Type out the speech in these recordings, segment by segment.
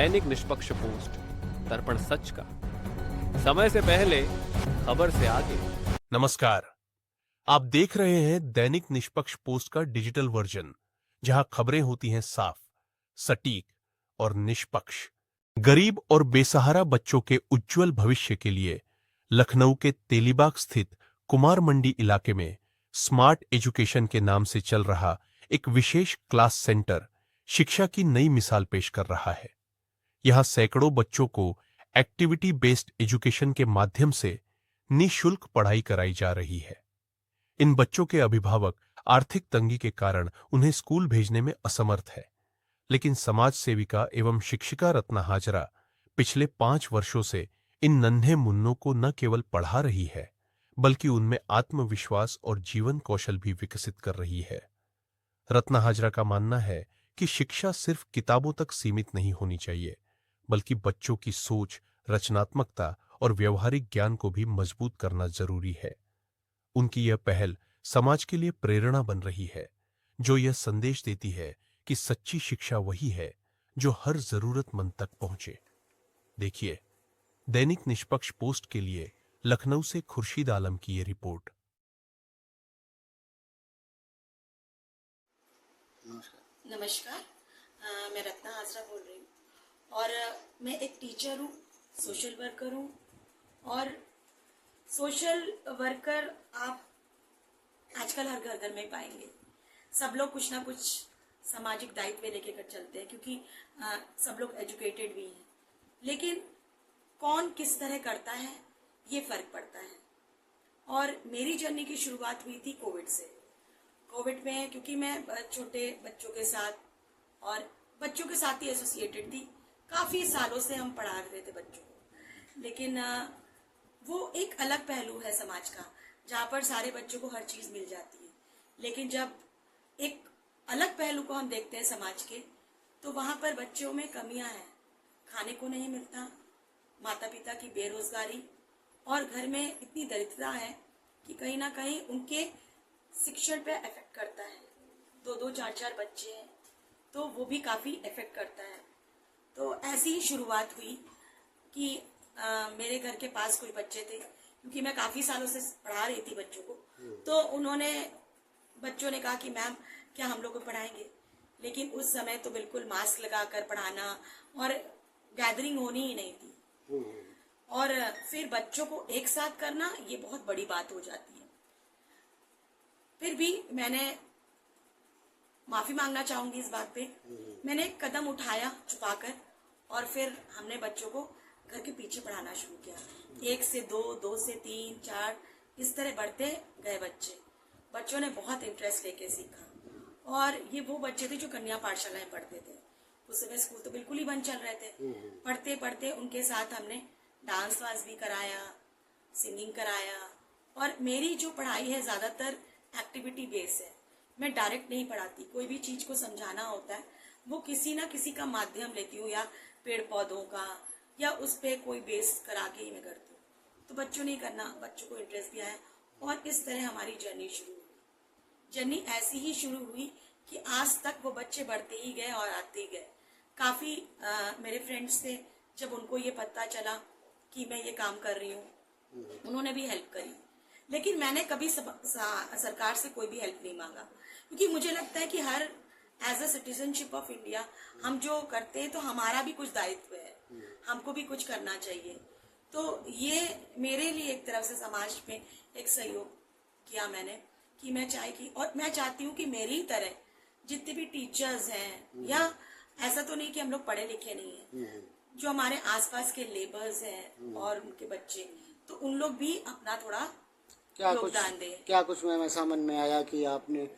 दैनिक निष्पक्ष पोस्ट, दर्पण सच का, समय से पहले, खबर से आगे। नमस्कार, आप देख रहे हैं दैनिक निष्पक्ष पोस्ट का डिजिटल वर्जन, जहां खबरें होती हैं साफ, सटीक और निष्पक्ष। गरीब और बेसहारा बच्चों के उज्जवल भविष्य के लिए लखनऊ के तेलीबाग स्थित कुमार मंडी इलाके में स्मार्ट एजुकेशन के नाम से चल रहा एक विशेष क्लास सेंटर शिक्षा की नई मिसाल पेश कर रहा है। यहां सैकड़ों बच्चों को एक्टिविटी बेस्ड एजुकेशन के माध्यम से निःशुल्क पढ़ाई कराई जा रही है। इन बच्चों के अभिभावक आर्थिक तंगी के कारण उन्हें स्कूल भेजने में असमर्थ है, लेकिन समाज सेविका एवं शिक्षिका रत्ना हाजरा पिछले 5 वर्षों से इन नन्हे मुन्नों को न केवल पढ़ा रही है, बल्कि उनमें आत्मविश्वास और जीवन कौशल भी विकसित कर रही है। रत्ना हाजरा का मानना है कि शिक्षा सिर्फ किताबों तक सीमित नहीं होनी चाहिए, बल्कि बच्चों की सोच, रचनात्मकता और व्यवहारिक ज्ञान को भी मजबूत करना जरूरी है। उनकी यह पहल समाज के लिए प्रेरणा बन रही है, जो यह संदेश देती है कि सच्ची शिक्षा वही है जो हर जरूरतमंद तक पहुंचे। देखिए, दैनिक निष्पक्ष पोस्ट के लिए लखनऊ से खुर्शीद आलम की ये रिपोर्ट। नमस्कार, मैं रत्ना हाजरा बोल रही हूँ और मैं एक टीचर हूँ, सोशल वर्कर हूँ। और सोशल वर्कर आप आजकल हर घर घर में पाएंगे। सब लोग कुछ ना कुछ सामाजिक दायित्व लेके कर चलते हैं, क्योंकि सब लोग एजुकेटेड भी हैं, लेकिन कौन किस तरह करता है ये फर्क पड़ता है। और मेरी जर्नी की शुरुआत हुई थी कोविड से। कोविड में क्योंकि मैं छोटे बच्चों के साथ और बच्चों के साथ ही एसोसिएटेड थी, काफ़ी सालों से हम पढ़ा रहे थे बच्चों को, लेकिन वो एक अलग पहलू है समाज का, जहाँ पर सारे बच्चों को हर चीज़ मिल जाती है। लेकिन जब एक अलग पहलू को हम देखते हैं समाज के, तो वहाँ पर बच्चों में कमियाँ हैं। खाने को नहीं मिलता, माता पिता की बेरोजगारी, और घर में इतनी दरिद्रता है कि कहीं ना कहीं उनके शिक्षण पे इफेक्ट करता है। 2-2, 4-4 बच्चे हैं तो वो भी काफ़ी इफेक्ट करता है। तो ऐसी ही शुरुआत हुई कि मेरे घर के पास कुछ बच्चे थे, क्योंकि मैं काफ़ी सालों से पढ़ा रही थी बच्चों को। तो बच्चों ने कहा कि मैम क्या हम लोग को पढ़ाएंगे। लेकिन उस समय तो बिल्कुल मास्क लगाकर पढ़ाना और गैदरिंग होनी ही नहीं थी, और फिर बच्चों को एक साथ करना ये बहुत बड़ी बात हो जाती है। फिर भी मैंने माफी मांगना चाहूंगी इस बात पे। मैंने एक कदम उठाया छुपाकर, और फिर हमने बच्चों को घर के पीछे पढ़ाना शुरू किया। 1 से 2, 2 से 3, 4 इस तरह बढ़ते गए बच्चे। बच्चों ने बहुत इंटरेस्ट लेके सीखा, और ये वो बच्चे थे जो कन्या पाठशाला में पढ़ते थे। उस समय स्कूल तो बिल्कुल ही बंद चल रहे थे। पढ़ते पढ़ते उनके साथ हमने डांस वांस भी कराया, सिंगिंग कराया। और मेरी जो पढ़ाई है ज्यादातर एक्टिविटी बेस है। मैं डायरेक्ट नहीं पढ़ाती। कोई भी चीज को समझाना होता है वो किसी ना किसी का माध्यम लेती हूँ, या पेड़ पौधों का, या उस पे कोई बेस करा के ही मैं करती हूँ। तो बच्चों ने करना, बच्चों को इंटरेस्ट भी आया, और इस तरह हमारी जर्नी शुरू हुई। जर्नी ऐसी ही शुरू हुई कि आज तक वो बच्चे बढ़ते ही गए और आते ही गए। काफी मेरे फ्रेंड्स थे, जब उनको ये पता चला कि मैं ये काम कर रही हूँ, उन्होंने भी हेल्प करी। लेकिन मैंने कभी सरकार से कोई भी हेल्प नहीं मांगा, क्योंकि मुझे लगता है कि हर as a citizenship of India हम जो करते हैं तो हमारा भी कुछ दायित्व है, हमको भी कुछ करना चाहिए। तो ये मेरे लिए एक तरफ से समाज में एक सहयोग किया मैंने, कि मैं चाहती हूँ कि मेरी तरह जितने भी टीचर्स हैं, या ऐसा तो नहीं कि हम लोग पढ़े लिखे नहीं हैं, जो हमारे आसपास के लेबर्स हैं और उनके बच्चे, तो उन लोग भी अपना थोड़ा योगदान दें। क्या कुछ मैम ऐसा मन में आया कि आपने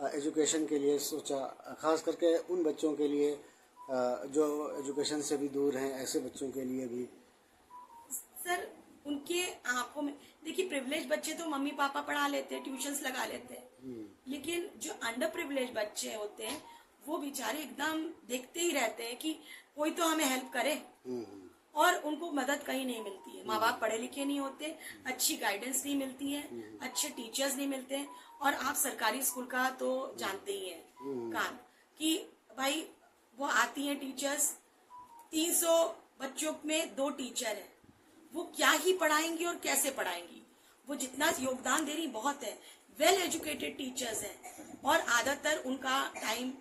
एजुकेशन के लिए सोचा, खास करके उन बच्चों के लिए जो एजुकेशन से भी दूर हैं, ऐसे बच्चों के लिए भी? सर, उनके आंखों में देखिए, प्रिविलेज बच्चे तो मम्मी पापा पढ़ा लेते हैं, ट्यूशंस लगा लेते हैं, लेकिन जो अंडर प्रिविलेज बच्चे होते हैं वो बेचारे एकदम देखते ही रहते हैं कि कोई तो हमें हेल्प करे, और उनको मदद कहीं नहीं मिलती है। माँ बाप पढ़े लिखे नहीं होते, अच्छी गाइडेंस नहीं मिलती है, अच्छे टीचर्स नहीं मिलते हैं। और आप सरकारी स्कूल का तो जानते ही हैं काम, कि भाई वो आती हैं टीचर्स, 300 बच्चों में 2 टीचर हैं, वो क्या ही पढ़ाएंगी और कैसे पढ़ाएंगी। वो जितना योगदान दे रही बहुत है, वेल एजुकेटेड टीचर्स हैं और आधातर उनका टाइम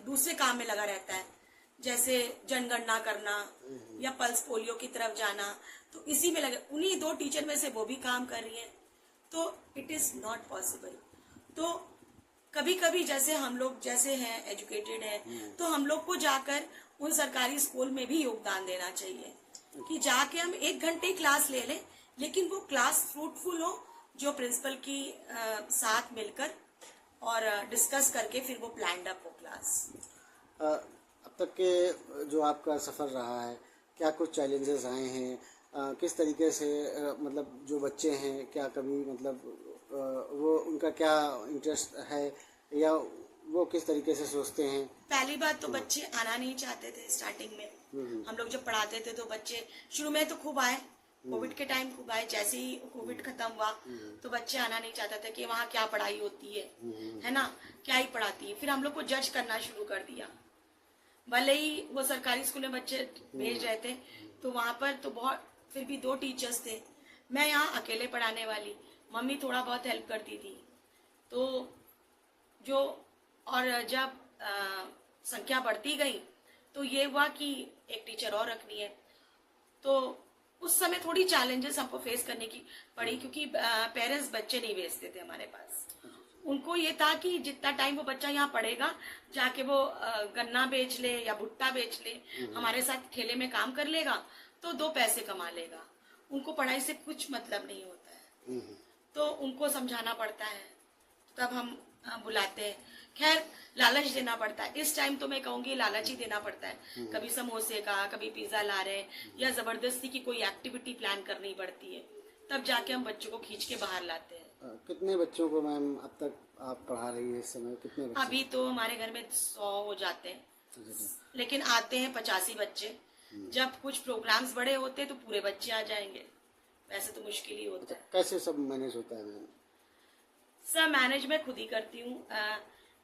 दूसरे काम में लगा रहता है, जैसे जनगणना करना या पल्स पोलियो की तरफ जाना, तो इसी में लगे। उन्हीं 2 टीचर में से वो भी काम कर रही हैं, तो इट इज नॉट पॉसिबल। तो कभी कभी जैसे हम लोग जैसे हैं एजुकेटेड हैं, तो हम लोग को जाकर उन सरकारी स्कूल में भी योगदान देना चाहिए कि जाके हम 1 घंटे क्लास ले लें, लेकिन वो क्लास फ्रूटफुल हो, जो प्रिंसिपल की साथ मिलकर और डिस्कस करके फिर वो प्लान्ड अप हो क्लास। अब तक के जो आपका सफ़र रहा है, क्या कुछ चैलेंजेस आए हैं? किस तरीके से मतलब जो बच्चे हैं, क्या कभी मतलब वो उनका क्या इंटरेस्ट है या वो किस तरीके से सोचते हैं? पहली बात तो बच्चे आना नहीं चाहते थे स्टार्टिंग में। हम लोग जब पढ़ाते थे तो बच्चे शुरू में तो खूब आए, कोविड के टाइम खूब आए। जैसे ही कोविड खत्म हुआ तो बच्चे आना नहीं चाहते थे कि वहाँ क्या पढ़ाई होती है ना, क्या ही पढ़ाती है। फिर हम लोग को जज करना शुरू कर दिया। भले ही वो सरकारी स्कूल में बच्चे भेज रहे थे, तो वहां पर तो बहुत फिर भी 2 टीचर्स थे, मैं यहाँ अकेले पढ़ाने वाली, मम्मी थोड़ा बहुत हेल्प करती थी। तो जो और जब संख्या बढ़ती गई तो ये हुआ कि एक टीचर और रखनी है, तो उस समय थोड़ी चैलेंजेस हमको फेस करने की पड़ी, क्योंकि पेरेंट्स बच्चे नहीं भेजते थे हमारे पास। उनको ये था कि जितना टाइम वो बच्चा यहाँ पढ़ेगा, जाके वो गन्ना बेच ले या भुट्टा बेच ले, हमारे साथ ठेले में काम कर लेगा तो 2 पैसे कमा लेगा। उनको पढ़ाई से कुछ मतलब नहीं होता है, तो उनको समझाना पड़ता है, तब हम बुलाते हैं। खैर लालच देना पड़ता है इस टाइम, तो मैं कहूंगी लालच ही देना पड़ता है। कभी समोसे का, कभी पिज्जा ला रहे हैं, या जबरदस्ती की कोई एक्टिविटी प्लान करनी पड़ती है, तब जाके हम बच्चों को खींच के बाहर लाते हैं। कितने बच्चों को मैम अब तक आप पढ़ा रही है इस समय? कितने बच्चे? अभी तो हमारे घर में 100 हो जाते हैं, लेकिन आते हैं 85 बच्चे। जब कुछ प्रोग्राम्स बड़े होते हैं तो पूरे बच्चे आ जाएंगे, वैसे तो मुश्किल ही होता है। कैसे सब मैनेज होता है मैम? सब मैनेज मैं खुद ही करती हूँ।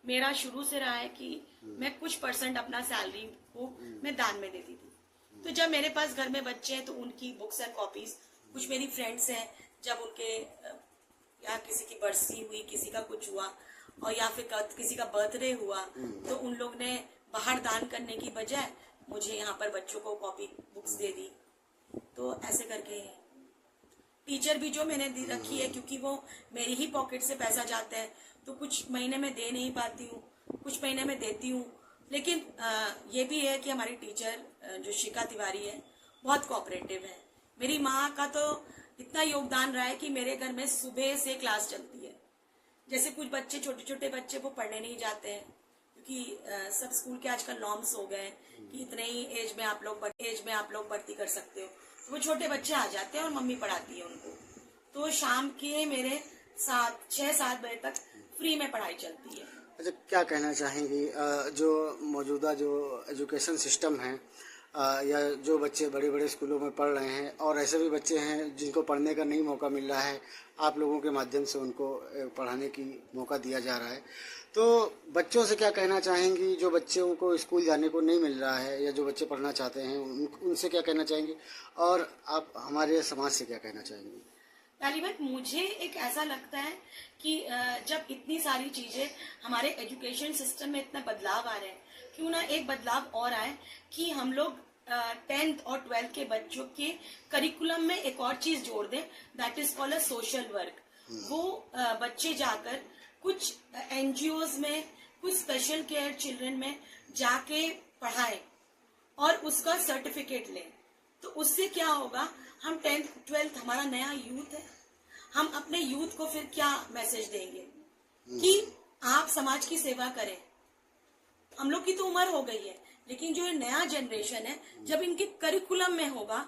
मेरा शुरू से रहा है कि मैं कुछ % अपना सैलरी को मैं दान में देती थी। तो जब मेरे पास घर में बच्चे हैं तो उनकी बुक्स एंड कॉपीज, कुछ मेरी फ्रेंड्स हैं, जब उनके या किसी की बरसी हुई, किसी का कुछ हुआ, और या फिर किसी का बर्थडे हुआ, तो उन लोग ने बाहर दान करने की बजाय मुझे यहाँ पर बच्चों को कॉपी बुक्स दे दी। तो ऐसे करके टीचर भी जो मैंने रखी है, क्योंकि वो मेरी ही पॉकेट से पैसा जाता है, तो कुछ महीने में दे नहीं पाती हूँ, कुछ महीने में देती हूँ। लेकिन ये भी है कि हमारी टीचर जो शिखा तिवारी है बहुत कोऑपरेटिव है। मेरी माँ का तो इतना योगदान रहा है कि मेरे घर में सुबह से क्लास चलती है। जैसे कुछ बच्चे, छोटे छोटे बच्चे, वो पढ़ने नहीं जाते हैं, क्योंकि सब स्कूल के आजकल नॉर्म्स हो गए कि इतने ही एज में आप लोग भर्ती कर सकते हो, तो वो छोटे बच्चे आ जाते हैं और मम्मी पढ़ाती है उनको। तो शाम के मेरे 6-7 बजे तक फ्री में पढ़ाई चलती है। अच्छा, क्या कहना चाहेंगी जो मौजूदा जो एजुकेशन सिस्टम है, या जो बच्चे बड़े बड़े स्कूलों में पढ़ रहे हैं और ऐसे भी बच्चे हैं जिनको पढ़ने का नहीं मौका मिल रहा है, आप लोगों के माध्यम से उनको पढ़ाने की मौका दिया जा रहा है, तो बच्चों से क्या कहना चाहेंगी जो बच्चों को स्कूल जाने को नहीं मिल रहा है या जो बच्चे पढ़ना चाहते हैं, उनसे क्या कहना चाहेंगी, और आप हमारे समाज से क्या कहना चाहेंगी? पहली बात, मुझे एक ऐसा लगता है कि जब इतनी सारी चीजें हमारे एजुकेशन सिस्टम में इतना बदलाव आ रहे हैं, क्यों ना एक बदलाव और आए कि हम लोग 10th और 12th के बच्चों के करिकुलम में एक और चीज जोड़ दें, that is called a social work. वो बच्चे जाकर कुछ NGOs में, कुछ स्पेशल केयर चिल्ड्रन में जाके पढ़ाएं और उसका सर्टिफिकेट लें। तो उससे क्या होगा, हम 10th 12th हमारा नया यूथ है, हम अपने यूथ को फिर क्या मैसेज देंगे कि आप समाज की सेवा करें। हम लोग की तो उम्र हो गई है, लेकिन जो ये नया जनरेशन है, जब इनके करिकुलम में होगा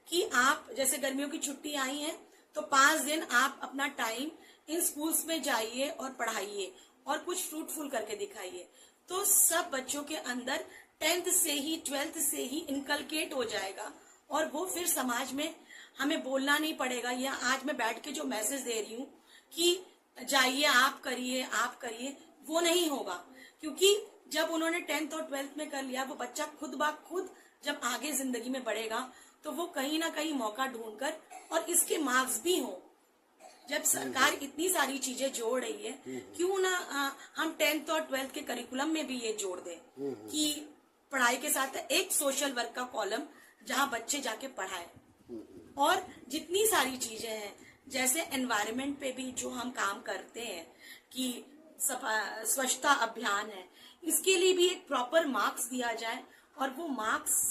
कि आप, जैसे गर्मियों की छुट्टी आई है तो 5 दिन आप अपना टाइम इन स्कूल्स में जाइए और पढ़ाइए और कुछ फ्रूटफुल करके दिखाइए, तो सब बच्चों के अंदर 10th से ही 12th से ही इनकलकेट हो जाएगा और वो फिर समाज में हमें बोलना नहीं पड़ेगा। या आज मैं बैठ के जो मैसेज दे रही हूँ कि जाइए आप करिए, वो नहीं होगा, क्योंकि जब उन्होंने 10th और 12th में कर लिया, वो बच्चा खुद ब खुद जब आगे जिंदगी में बढ़ेगा तो वो कहीं ना कहीं मौका ढूंढकर, और इसके मार्क्स भी हों, जब सरकार इतनी सारी चीजें जोड़ रही है, क्यों ना हम 10th और 12th के करिकुलम में भी ये जोड़ दें कि पढ़ाई के साथ एक सोशल वर्क का कॉलम जहां बच्चे जाके पढ़ाएं। और जितनी सारी चीजें हैं, जैसे एनवायरनमेंट पे भी जो हम काम करते हैं कि स्वच्छता अभियान है, इसके लिए भी एक प्रॉपर मार्क्स दिया जाए, और वो मार्क्स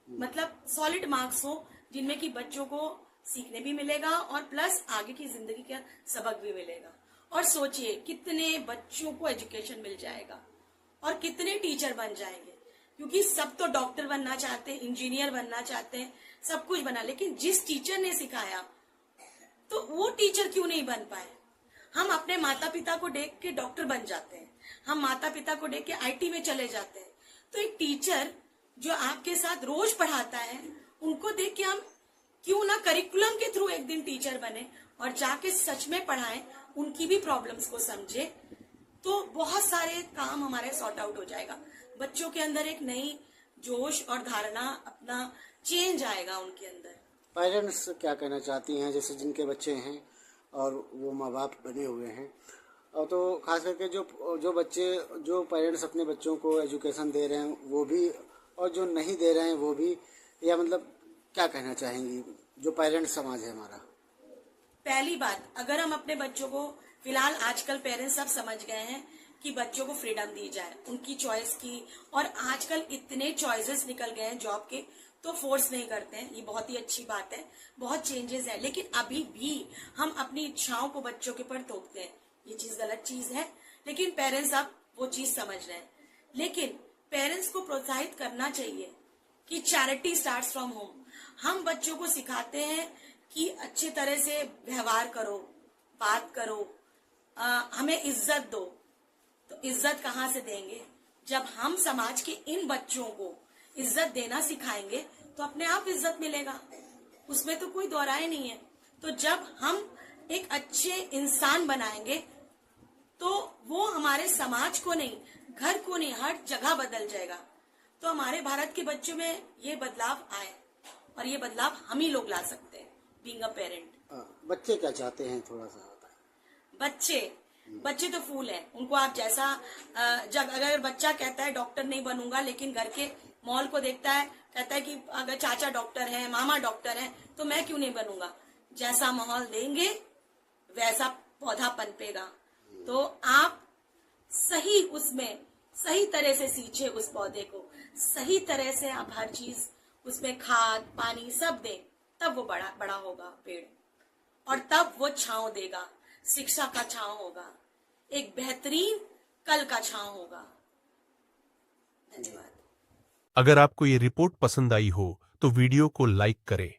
मतलब सॉलिड मार्क्स हो, जिनमें कि बच्चों को सीखने भी मिलेगा और प्लस आगे की जिंदगी का सबक भी मिलेगा। और सोचिए कितने बच्चों को एजुकेशन मिल जाएगा और कितने टीचर बन जाएंगे, क्योंकि सब तो डॉक्टर बनना चाहते हैं, इंजीनियर बनना चाहते हैं, सब कुछ बना, लेकिन जिस टीचर ने सिखाया तो वो टीचर क्यों नहीं बन पाए। हम अपने माता पिता को देख के डॉक्टर बन जाते हैं, हम माता पिता को देख के आईटी में चले जाते हैं, तो एक टीचर जो आपके साथ रोज पढ़ाता है, उनको देख के हम क्यों ना करिकुलम के थ्रू एक दिन टीचर बने और जाके सच में पढ़ाएं, उनकी भी प्रॉब्लम्स को समझे, तो बहुत सारे काम हमारे सॉर्ट आउट हो जाएगा। बच्चों के अंदर एक नई जोश और धारणा, अपना चेंज आएगा उनके अंदर। पेरेंट्स क्या कहना चाहती हैं, जैसे जिनके बच्चे हैं और वो माँ बाप बने हुए हैं, और तो खास करके जो बच्चे, जो पेरेंट्स अपने बच्चों को एजुकेशन दे रहे हैं वो भी, और जो नहीं दे रहे हैं वो भी, या मतलब क्या कहना चाहेंगी जो पेरेंट्स समाज है हमारा? पहली बात, अगर हम अपने बच्चों को, फिलहाल आजकल पेरेंट्स सब समझ गए हैं कि बच्चों को फ्रीडम दी जाए उनकी चॉइस की, और आजकल इतने चॉइसेस निकल गए हैं जॉब के, तो फोर्स नहीं करते हैं, ये बहुत ही अच्छी बात है, बहुत चेंजेस है। लेकिन अभी भी हम अपनी इच्छाओं को बच्चों के ऊपर थोपते हैं, ये चीज गलत चीज है। लेकिन पेरेंट्स अब वो चीज समझ रहे हैं, लेकिन पेरेंट्स को प्रोत्साहित करना चाहिए कि चैरिटी स्टार्ट्स फ्रॉम होम। हम बच्चों को सिखाते हैं कि अच्छे तरह से व्यवहार करो, बात करो, हमें इज्जत दो, तो इज्जत कहाँ से देंगे? जब हम समाज के इन बच्चों को इज्जत देना सिखाएंगे तो अपने आप इज्जत मिलेगा, उसमें तो कोई दोहराए नहीं है। तो जब हम एक अच्छे इंसान बनाएंगे तो वो हमारे समाज को नहीं, घर को नहीं, हर जगह बदल जाएगा। तो हमारे भारत के बच्चों में ये बदलाव आए, और ये बदलाव हम ही लोग ला सकते हैं, बीइंग अ पेरेंट। बच्चे क्या चाहते हैं, थोड़ा सा बताएं। बच्चे तो फूल हैं, उनको आप जैसा, जब अगर बच्चा कहता है डॉक्टर नहीं बनूंगा, लेकिन घर के मॉल को देखता है, कहता है कि अगर चाचा डॉक्टर है, मामा डॉक्टर है, तो मैं क्यों नहीं बनूंगा। जैसा माहौल देंगे वैसा पौधा पनपेगा। तो आप सही उसमें सही तरह से सींचे उस पौधे को, सही तरह से आप हर चीज उसमें खाद पानी सब दें, तब वो बड़ा होगा पेड़, और तब वो छांव देगा, शिक्षा का छांव होगा, एक बेहतरीन कल का छांव होगा। धन्यवाद। अगर आपको ये रिपोर्ट पसंद आई हो तो वीडियो को लाइक करें,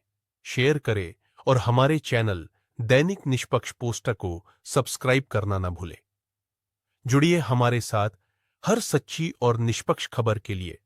शेयर करें और हमारे चैनल दैनिक निष्पक्ष पोस्टर को सब्सक्राइब करना ना भूलें। जुड़िए हमारे साथ हर सच्ची और निष्पक्ष खबर के लिए।